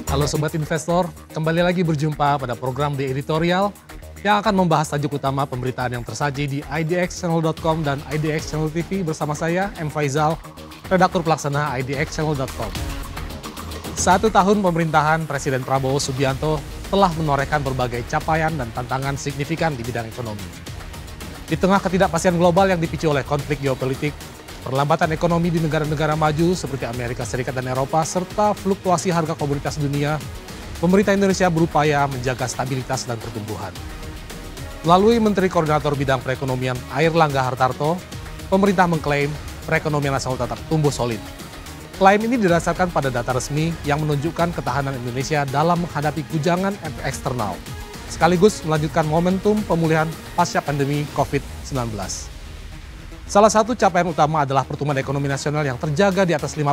Halo Sobat Investor, kembali lagi berjumpa pada program The Editorial yang akan membahas tajuk utama pemberitaan yang tersaji di idxchannel.com dan IDX Channel TV bersama saya, M. Faizal, redaktur pelaksana idxchannel.com. 1 tahun pemerintahan Presiden Prabowo Subianto telah menorehkan berbagai capaian dan tantangan signifikan di bidang ekonomi. Di tengah ketidakpastian global yang dipicu oleh konflik geopolitik, perlambatan ekonomi di negara-negara maju seperti Amerika Serikat dan Eropa, serta fluktuasi harga komoditas dunia, pemerintah Indonesia berupaya menjaga stabilitas dan pertumbuhan. Melalui Menteri Koordinator Bidang Perekonomian Airlangga Hartarto, pemerintah mengklaim perekonomian nasional tetap tumbuh solid. Klaim ini didasarkan pada data resmi yang menunjukkan ketahanan Indonesia dalam menghadapi guncangan eksternal, sekaligus melanjutkan momentum pemulihan pasca pandemi COVID-19. Salah satu capaian utama adalah pertumbuhan ekonomi nasional yang terjaga di atas 5%.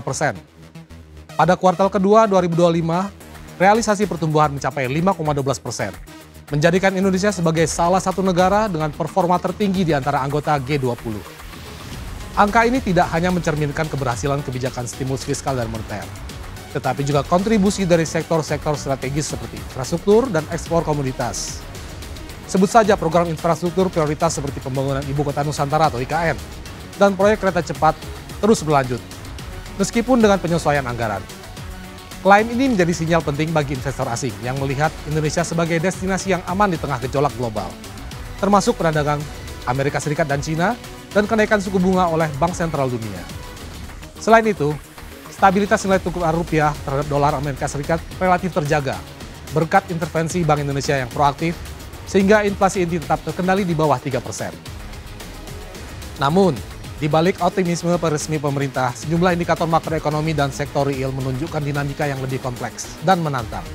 Pada kuartal kedua 2025, realisasi pertumbuhan mencapai 5,12%, menjadikan Indonesia sebagai salah satu negara dengan performa tertinggi di antara anggota G20. Angka ini tidak hanya mencerminkan keberhasilan kebijakan stimulus fiskal dan moneter, tetapi juga kontribusi dari sektor-sektor strategis seperti infrastruktur dan ekspor komoditas. Sebut saja program infrastruktur prioritas seperti pembangunan Ibu Kota Nusantara atau IKN, dan proyek kereta cepat terus berlanjut, meskipun dengan penyesuaian anggaran. Klaim ini menjadi sinyal penting bagi investor asing yang melihat Indonesia sebagai destinasi yang aman di tengah gejolak global, termasuk perdagangan Amerika Serikat dan Cina, dan kenaikan suku bunga oleh Bank Sentral Dunia. Selain itu, stabilitas nilai tukar rupiah terhadap dolar Amerika Serikat relatif terjaga, berkat intervensi Bank Indonesia yang proaktif, sehingga inflasi inti tetap terkendali di bawah 3%. Namun, di balik optimisme resmi pemerintah, sejumlah indikator makroekonomi dan sektor real menunjukkan dinamika yang lebih kompleks dan menantang.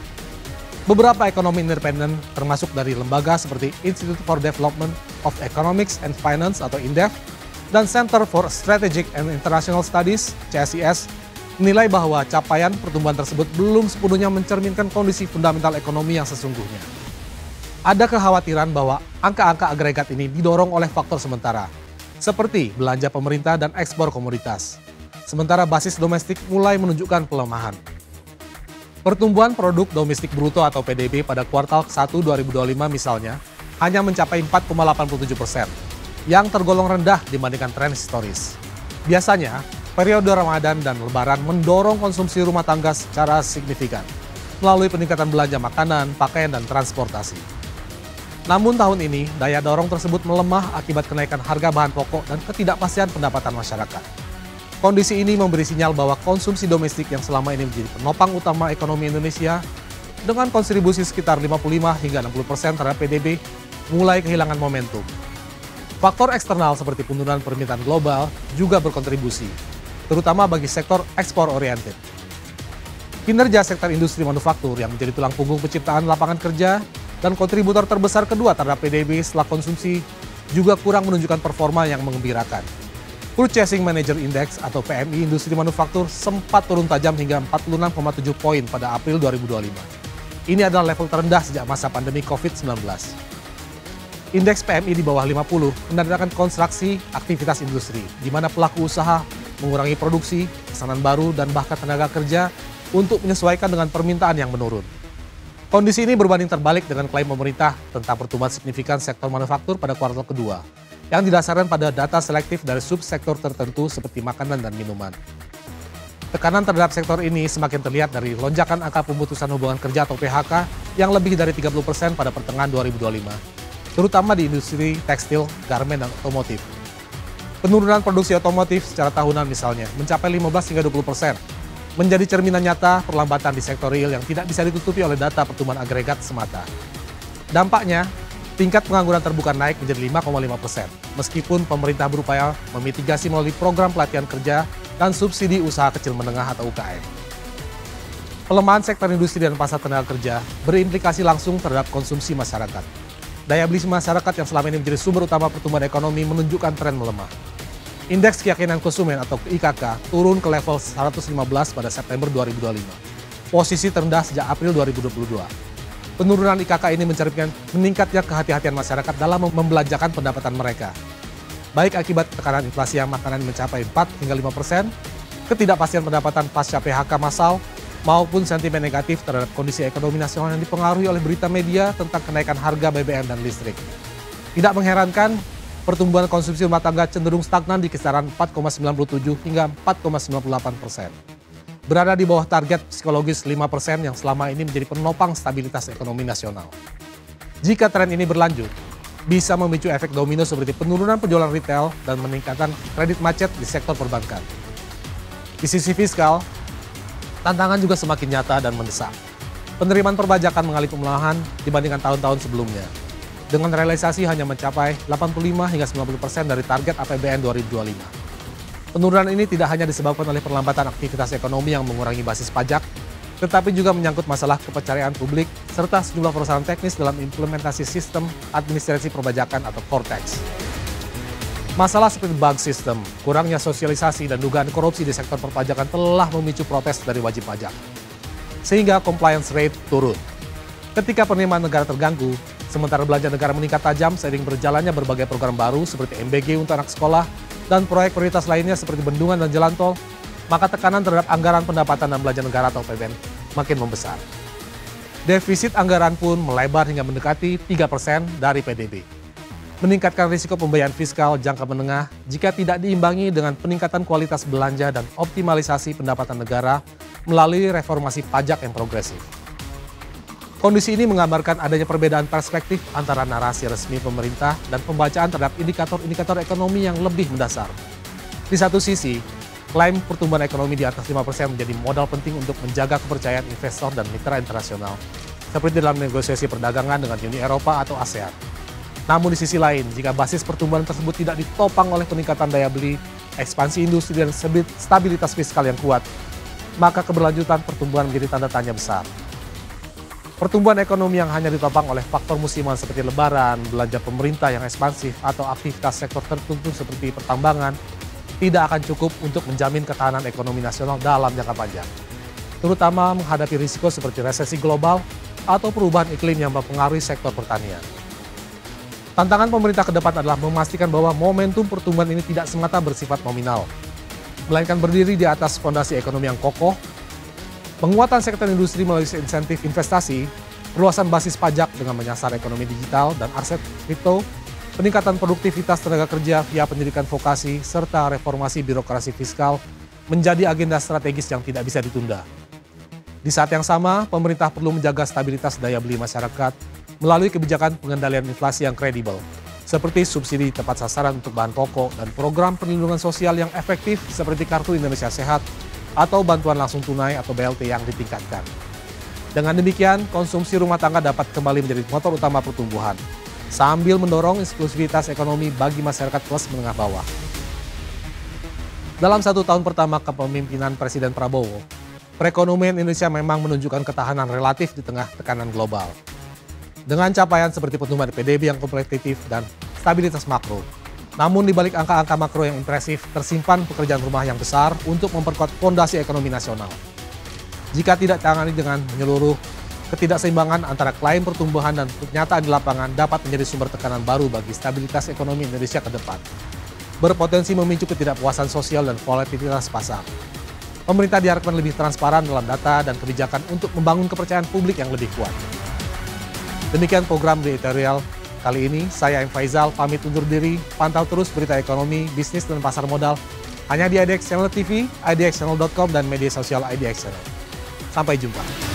Beberapa ekonomi independen, termasuk dari lembaga seperti Institute for Development of Economics and Finance atau INDEF, dan Center for Strategic and International Studies, CSIS, menilai bahwa capaian pertumbuhan tersebut belum sepenuhnya mencerminkan kondisi fundamental ekonomi yang sesungguhnya. Ada kekhawatiran bahwa angka-angka agregat ini didorong oleh faktor sementara, seperti belanja pemerintah dan ekspor komoditas. Sementara basis domestik mulai menunjukkan pelemahan. Pertumbuhan produk domestik bruto atau PDB pada kuartal 1 2025 misalnya hanya mencapai 4,87%, yang tergolong rendah dibandingkan tren historis. Biasanya, periode Ramadan dan Lebaran mendorong konsumsi rumah tangga secara signifikan melalui peningkatan belanja makanan, pakaian, dan transportasi. Namun tahun ini, daya dorong tersebut melemah akibat kenaikan harga bahan pokok dan ketidakpastian pendapatan masyarakat. Kondisi ini memberi sinyal bahwa konsumsi domestik yang selama ini menjadi penopang utama ekonomi Indonesia dengan kontribusi sekitar 55 hingga 60% terhadap PDB mulai kehilangan momentum. Faktor eksternal seperti penurunan permintaan global juga berkontribusi, terutama bagi sektor ekspor oriented. Kinerja sektor industri manufaktur yang menjadi tulang punggung penciptaan lapangan kerja dan kontributor terbesar kedua terhadap PDB setelah konsumsi juga kurang menunjukkan performa yang menggembirakan. Purchasing Manager Index atau PMI industri manufaktur sempat turun tajam hingga 46,7 poin pada April 2025. Ini adalah level terendah sejak masa pandemi COVID-19. Indeks PMI di bawah 50 menandakan konstruksi aktivitas industri, di mana pelaku usaha mengurangi produksi, pesanan baru, dan bahkan tenaga kerja untuk menyesuaikan dengan permintaan yang menurun. Kondisi ini berbanding terbalik dengan klaim pemerintah tentang pertumbuhan signifikan sektor manufaktur pada kuartal kedua, yang didasarkan pada data selektif dari subsektor tertentu seperti makanan dan minuman. Tekanan terhadap sektor ini semakin terlihat dari lonjakan angka pemutusan hubungan kerja atau PHK yang lebih dari 30% pada pertengahan 2025, terutama di industri tekstil, garmen, dan otomotif. Penurunan produksi otomotif secara tahunan misalnya mencapai 15 hingga 20%, menjadi cerminan nyata perlambatan di sektor real yang tidak bisa ditutupi oleh data pertumbuhan agregat semata. Dampaknya, tingkat pengangguran terbuka naik menjadi 5,5%, meskipun pemerintah berupaya memitigasi melalui program pelatihan kerja dan subsidi usaha kecil menengah atau UKM. Pelemahan sektor industri dan pasar tenaga kerja berimplikasi langsung terhadap konsumsi masyarakat. Daya beli masyarakat yang selama ini menjadi sumber utama pertumbuhan ekonomi menunjukkan tren melemah. Indeks keyakinan konsumen atau IKK turun ke level 115 pada September 2025, posisi terendah sejak April 2022. Penurunan IKK ini mencerminkan meningkatnya kehati-hatian masyarakat dalam membelanjakan pendapatan mereka. Baik akibat tekanan inflasi yang makanan mencapai 4 hingga 5%, ketidakpastian pendapatan pasca PHK massal, maupun sentimen negatif terhadap kondisi ekonomi nasional yang dipengaruhi oleh berita media tentang kenaikan harga BBM dan listrik. Tidak mengherankan, pertumbuhan konsumsi rumah tangga cenderung stagnan di kisaran 4,97 hingga 4,98%. Berada di bawah target psikologis 5% yang selama ini menjadi penopang stabilitas ekonomi nasional. Jika tren ini berlanjut, bisa memicu efek domino seperti penurunan penjualan retail dan meningkatkan kredit macet di sektor perbankan. Di sisi fiskal, tantangan juga semakin nyata dan mendesak. Penerimaan perpajakan mengalami pemelahan dibandingkan tahun-tahun sebelumnya, dengan realisasi hanya mencapai 85 hingga 90% dari target APBN 2025. Penurunan ini tidak hanya disebabkan oleh perlambatan aktivitas ekonomi yang mengurangi basis pajak, tetapi juga menyangkut masalah kepercayaan publik serta sejumlah perusahaan teknis dalam implementasi sistem administrasi perpajakan atau core tax. Masalah seperti bug system, kurangnya sosialisasi dan dugaan korupsi di sektor perpajakan telah memicu protes dari wajib pajak, sehingga compliance rate turun. Ketika penerimaan negara terganggu, sementara belanja negara meningkat tajam seiring berjalannya berbagai program baru seperti MBG untuk anak sekolah dan proyek prioritas lainnya seperti bendungan dan jalan tol, maka tekanan terhadap anggaran pendapatan dan belanja negara atau APBN makin membesar. Defisit anggaran pun melebar hingga mendekati 3% dari PDB. Meningkatkan risiko pembiayaan fiskal jangka menengah jika tidak diimbangi dengan peningkatan kualitas belanja dan optimalisasi pendapatan negara melalui reformasi pajak yang progresif. Kondisi ini menggambarkan adanya perbedaan perspektif antara narasi resmi pemerintah dan pembacaan terhadap indikator-indikator ekonomi yang lebih mendasar. Di satu sisi, klaim pertumbuhan ekonomi di atas 5% menjadi modal penting untuk menjaga kepercayaan investor dan mitra internasional, seperti dalam negosiasi perdagangan dengan Uni Eropa atau ASEAN. Namun di sisi lain, jika basis pertumbuhan tersebut tidak ditopang oleh peningkatan daya beli, ekspansi industri dan stabilitas fiskal yang kuat, maka keberlanjutan pertumbuhan menjadi tanda tanya besar. Pertumbuhan ekonomi yang hanya ditopang oleh faktor musiman seperti lebaran, belanja pemerintah yang ekspansif, atau aktivitas sektor tertentu seperti pertambangan, tidak akan cukup untuk menjamin ketahanan ekonomi nasional dalam jangka panjang, terutama menghadapi risiko seperti resesi global atau perubahan iklim yang mempengaruhi sektor pertanian. Tantangan pemerintah ke depan adalah memastikan bahwa momentum pertumbuhan ini tidak semata bersifat nominal, melainkan berdiri di atas fondasi ekonomi yang kokoh, penguatan sektor industri melalui insentif investasi, perluasan basis pajak dengan menyasar ekonomi digital dan aset kripto, peningkatan produktivitas tenaga kerja via pendidikan vokasi, serta reformasi birokrasi fiskal menjadi agenda strategis yang tidak bisa ditunda. Di saat yang sama, pemerintah perlu menjaga stabilitas daya beli masyarakat melalui kebijakan pengendalian inflasi yang kredibel, seperti subsidi tepat sasaran untuk bahan pokok dan program perlindungan sosial yang efektif seperti Kartu Indonesia Sehat atau bantuan langsung tunai atau BLT yang ditingkatkan. Dengan demikian, konsumsi rumah tangga dapat kembali menjadi motor utama pertumbuhan, sambil mendorong inklusivitas ekonomi bagi masyarakat kelas menengah bawah. Dalam 1 tahun pertama kepemimpinan Presiden Prabowo, perekonomian Indonesia memang menunjukkan ketahanan relatif di tengah tekanan global. Dengan capaian seperti pertumbuhan PDB yang kompetitif dan stabilitas makro. Namun di balik angka-angka makro yang impresif, tersimpan pekerjaan rumah yang besar untuk memperkuat fondasi ekonomi nasional. Jika tidak ditangani dengan menyeluruh, ketidakseimbangan antara klaim pertumbuhan dan kenyataan di lapangan dapat menjadi sumber tekanan baru bagi stabilitas ekonomi Indonesia ke depan, berpotensi memicu ketidakpuasan sosial dan volatilitas pasar. Pemerintah diharapkan lebih transparan dalam data dan kebijakan untuk membangun kepercayaan publik yang lebih kuat. Demikian program The Editorial kali ini. Saya M. Faizal pamit undur diri. Pantau terus berita ekonomi, bisnis, dan pasar modal hanya di IDX Channel TV, idxchannel.com, dan media sosial IDX Channel. Sampai jumpa.